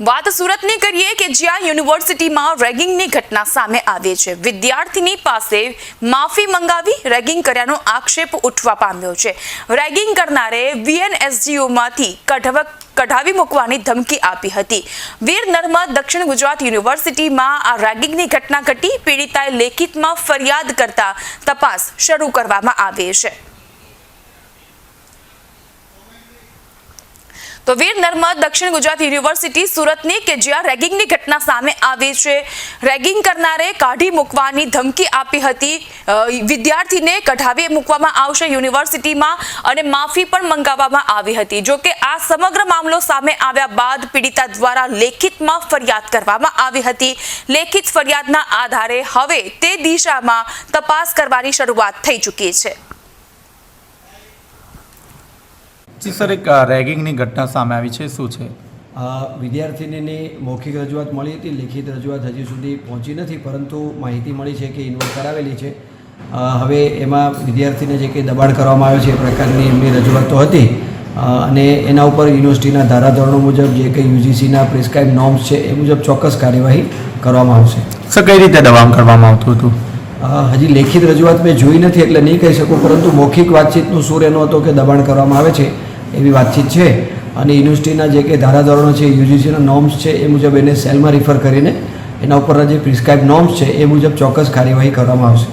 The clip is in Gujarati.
વાત સુરતની કરીએ કે જ્યાં યુનિવર્સિટીમાં રેગિંગની ઘટના સામે આવી છે। વિદ્યાર્થીની પાસે માફી મંગાવી રેગિંગ કર્યાનો આક્ષેપ ઉઠવા પામ્યો છે। રેગિંગ કરનારે VNSGOમાંથી કઢાવી મૂકવાની ધમકી આપી હતી। વીર નર્મદ દક્ષિણ ગુજરાત યુનિવર્સિટીમાં આ રેગિંગની ઘટના ઘટી પીડિતાએ લેખિતમાં ફરિયાદ કરતા તપાસ શરૂ કરવામાં આવી છે। તો વીર નર્મદ દક્ષિણ ગુજરાત યુનિવર્સિટી સુરતની કે જ્યાં રેગિંગની ઘટના સામે આવી છે। રેગિંગ કરનારે કાઢી મૂકવાની ધમકી આપી હતી। વિદ્યાર્થીને કઢાવી મૂકવામાં આવશે યુનિવર્સિટીમાં અને માફી પણ મંગાવવામાં આવી હતી। જો કે આ સમગ્ર મામલો સામે આવ્યા બાદ પીડિતા દ્વારા લેખિતમાં ફરિયાદ કરવામાં આવી હતી। લેખિત ફરિયાદના આધારે હવે તે દિશામાં તપાસ કરવાની શરૂઆત થઈ ચૂકી છે। જી સર, એક રેગિંગની ઘટના સામે આવી છે, શું છે? વિદ્યાર્થીનીની મૌખિક રજૂઆત મળી હતી, લેખિત રજૂઆત હજી સુધી પહોંચી નથી, પરંતુ માહિતી મળી છે કે ઇન્વોલ્વ કરાવેલી છે। હવે એમાં વિદ્યાર્થીને જે કંઈ દબાણ કરવામાં આવ્યું છે એ પ્રકારની એમની રજૂઆત તો હતી અને એના ઉપર યુનિવર્સિટીના ધારાધોરણો મુજબ જે કંઈ UGCના પ્રિસ્ક્રાઇબ નોર્મ્સ છે એ મુજબ ચોક્કસ કાર્યવાહી કરવામાં આવશે। સર, કઈ રીતે દબાણ કરવામાં આવતું હતું? હજી લેખિત રજૂઆત મેં જોઈ નથી એટલે નહીં કહી શકું, પરંતુ મૌખિક વાતચીતનું સૂર એનો હતો કે દબાણ કરવામાં આવે છે એવી વાતચીત છે અને યુનિવર્સિટીના જે કંઈ ધારાધોરણો છે, UGCના નોર્મ્સ છે એ મુજબ એને સેલમાં રિફર કરીને એના ઉપરના જે પ્રિસ્ક્રાઇબ નોર્મ્સ છે એ મુજબ ચોક્કસ કાર્યવાહી કરવામાં આવશે।